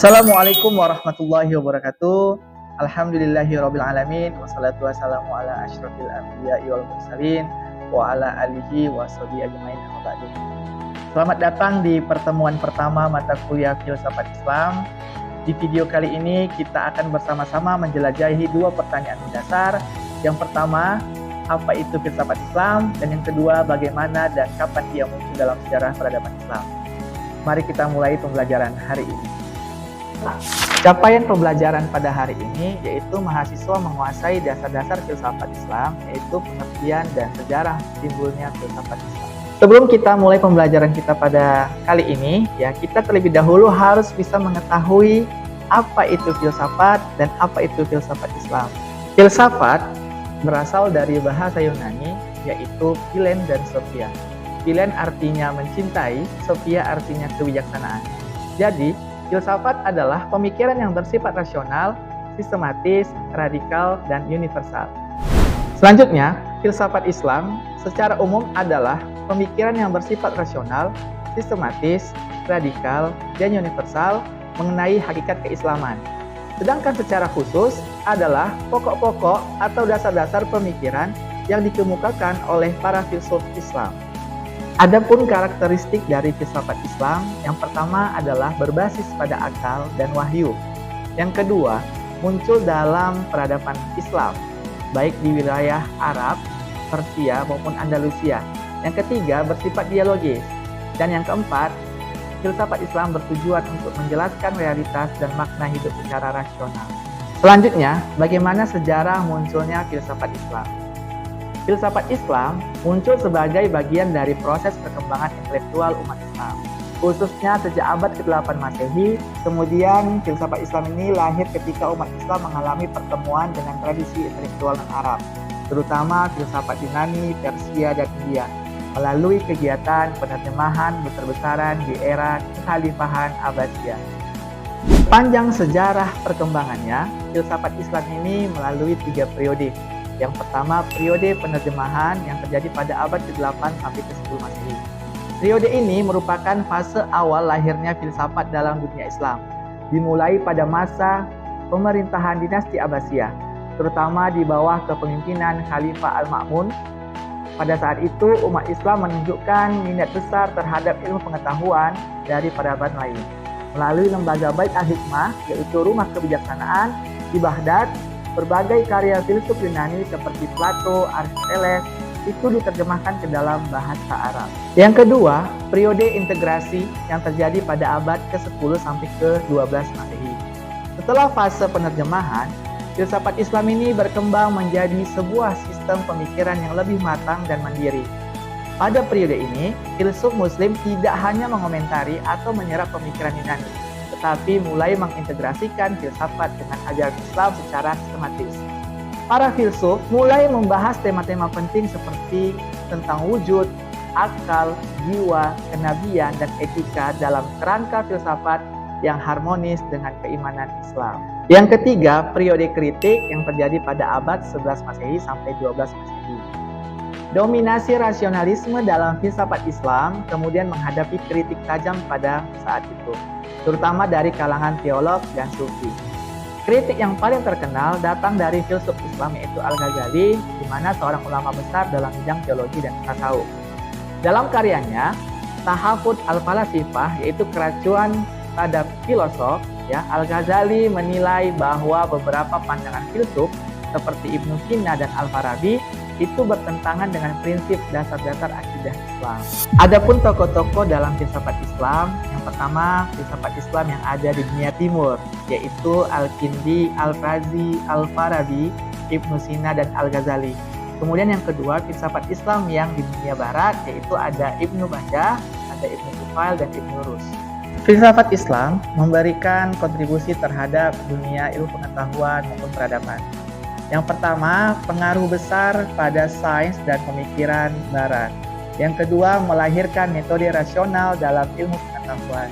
Assalamualaikum warahmatullahi wabarakatuh. Alhamdulillahirabbil alamin wassalatu wassalamu ala asyrofil anbiya'i wal mursalin wa ala alihi washabihi ajmain amma ba'du. Selamat datang di pertemuan pertama mata kuliah Filsafat Islam. Di video kali ini kita akan bersama-sama menjelajahi dua pertanyaan mendasar. Yang pertama, apa itu filsafat Islam? Dan yang kedua, bagaimana dan kapan ia muncul dalam sejarah peradaban Islam? Mari kita mulai pembelajaran hari ini. Capaian pembelajaran pada hari ini yaitu mahasiswa menguasai dasar-dasar filsafat Islam, yaitu pengertian dan sejarah timbulnya filsafat Islam. Sebelum kita mulai pembelajaran kita pada kali ini, kita terlebih dahulu harus bisa mengetahui apa itu filsafat dan apa itu filsafat Islam. Filsafat berasal dari bahasa Yunani, yaitu philen dan sophia. Philen artinya mencintai, sophia artinya kebijaksanaan. Jadi, filsafat adalah pemikiran yang bersifat rasional, sistematis, radikal, dan universal. Selanjutnya, filsafat Islam secara umum adalah pemikiran yang bersifat rasional, sistematis, radikal, dan universal mengenai hakikat keislaman. Sedangkan secara khusus adalah pokok-pokok atau dasar-dasar pemikiran yang dikemukakan oleh para filsuf Islam. Adapun karakteristik dari filsafat Islam, yang pertama adalah berbasis pada akal dan wahyu. Yang kedua, muncul dalam peradaban Islam, baik di wilayah Arab, Persia maupun Andalusia. Yang ketiga, bersifat dialogis. Dan yang keempat, filsafat Islam bertujuan untuk menjelaskan realitas dan makna hidup secara rasional. Selanjutnya, bagaimana sejarah munculnya filsafat Islam? Filsafat Islam muncul sebagai bagian dari proses perkembangan intelektual umat Islam, khususnya sejak abad ke-8 Masehi. Kemudian filsafat Islam ini lahir ketika umat Islam mengalami pertemuan dengan tradisi intelektual non-Arab, terutama filsafat Yunani, Persia, dan India, melalui kegiatan penerjemahan besar-besaran di era kekhalifahan Abbasiyah. Panjang sejarah perkembangannya, filsafat Islam ini melalui 3 periode. Yang pertama, periode penerjemahan yang terjadi pada abad ke-8 sampai ke-10 Masehi. Periode ini merupakan fase awal lahirnya filsafat dalam dunia Islam, dimulai pada masa pemerintahan dinasti Abbasiyah, terutama di bawah kepemimpinan Khalifah Al-Ma'mun. Pada saat itu, umat Islam menunjukkan minat besar terhadap ilmu pengetahuan dari peradaban lain. Melalui lembaga Bait Al-Hikmah, yaitu rumah kebijaksanaan di Baghdad, berbagai karya filsuf Yunani seperti Plato, Aristoteles itu diterjemahkan ke dalam bahasa Arab. Yang kedua, periode integrasi yang terjadi pada abad ke-10 sampai ke-12 Masehi. Setelah fase penerjemahan, filsafat Islam ini berkembang menjadi sebuah sistem pemikiran yang lebih matang dan mandiri. Pada periode ini, filsuf Muslim tidak hanya mengomentari atau menyerap pemikiran Yunani, tetapi mulai mengintegrasikan filsafat dengan ajaran Islam secara sistematis. Para filsuf mulai membahas tema-tema penting seperti tentang wujud, akal, jiwa, kenabian, dan etika dalam kerangka filsafat yang harmonis dengan keimanan Islam. Yang ketiga, periode kritik yang terjadi pada abad 11 Masehi sampai 12 Masehi. Dominasi rasionalisme dalam filsafat Islam kemudian menghadapi kritik tajam pada saat itu, terutama dari kalangan teolog dan sufi. Kritik yang paling terkenal datang dari filsuf Islam yaitu Al-Ghazali, di mana seorang ulama besar dalam bidang teologi dan tasawuf. Dalam karyanya, Tahafut Al-Falasifah, yaitu keracuan pada filosof, Al-Ghazali menilai bahwa beberapa pandangan filsuf seperti Ibnu Sina dan Al-Farabi itu bertentangan dengan prinsip dasar-dasar akidah Islam. Adapun tokoh-tokoh dalam filsafat Islam, yang pertama filsafat Islam yang ada di dunia timur, yaitu Al-Kindi, Al-Razi, Al-Farabi, Ibnu Sina, dan Al-Ghazali. Kemudian yang kedua, filsafat Islam yang di dunia barat, yaitu ada Ibnu Mandah, ada Ibnu Tufail, dan Ibnu Rus. Filsafat Islam memberikan kontribusi terhadap dunia ilmu pengetahuan maupun peradaban. Yang pertama, pengaruh besar pada sains dan pemikiran barat. Yang kedua, melahirkan metode rasional dalam ilmu pengetahuan.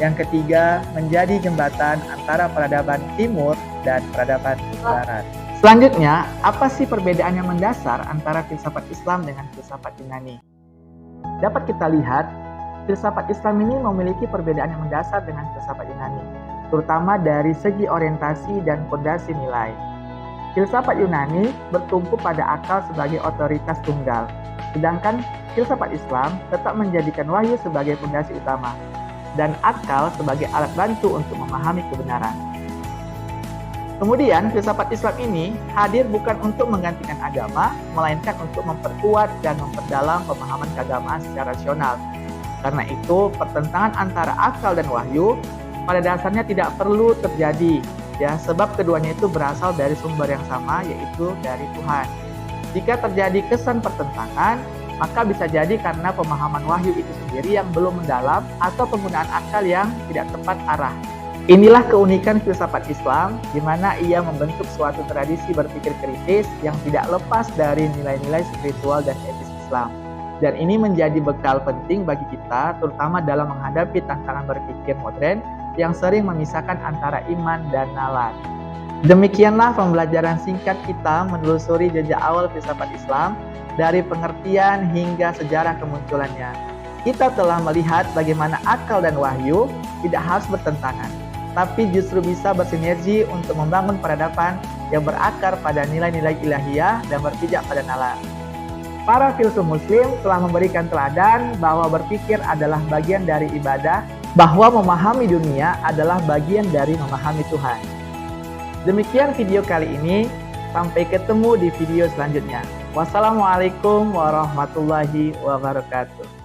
Yang ketiga, menjadi jembatan antara peradaban timur dan peradaban barat. Selanjutnya, apa sih perbedaan yang mendasar antara filsafat Islam dengan filsafat Yunani? Dapat kita lihat, filsafat Islam ini memiliki perbedaan yang mendasar dengan filsafat Yunani. terutama dari segi orientasi dan fondasi nilai. Filsafat Yunani bertumpu pada akal sebagai otoritas tunggal, sedangkan filsafat Islam tetap menjadikan wahyu sebagai fondasi utama dan akal sebagai alat bantu untuk memahami kebenaran. Kemudian, filsafat Islam ini hadir bukan untuk menggantikan agama, melainkan untuk memperkuat dan memperdalam pemahaman keagamaan secara rasional. Karena itu, pertentangan antara akal dan wahyu pada dasarnya tidak perlu terjadi, ya, sebab keduanya itu berasal dari sumber yang sama, yaitu dari Tuhan. Jika terjadi kesan pertentangan, maka bisa jadi karena pemahaman wahyu itu sendiri yang belum mendalam atau penggunaan akal yang tidak tepat arah. Inilah keunikan filsafat Islam, di mana ia membentuk suatu tradisi berpikir kritis yang tidak lepas dari nilai-nilai spiritual dan etis Islam. Dan ini menjadi bekal penting bagi kita, terutama dalam menghadapi tantangan berpikir modern yang sering memisahkan antara iman dan nalar. Demikianlah pembelajaran singkat kita menelusuri jejak awal filsafat Islam, dari pengertian hingga sejarah kemunculannya. Kita telah melihat bagaimana akal dan wahyu tidak harus bertentangan, tapi justru bisa bersinergi untuk membangun peradaban yang berakar pada nilai-nilai ilahiyah dan berpijak pada nalar. Para filsuf muslim telah memberikan teladan bahwa berpikir adalah bagian dari ibadah, bahwa memahami dunia adalah bagian dari memahami Tuhan. Demikian video kali ini, sampai ketemu di video selanjutnya. Wassalamualaikum warahmatullahi wabarakatuh.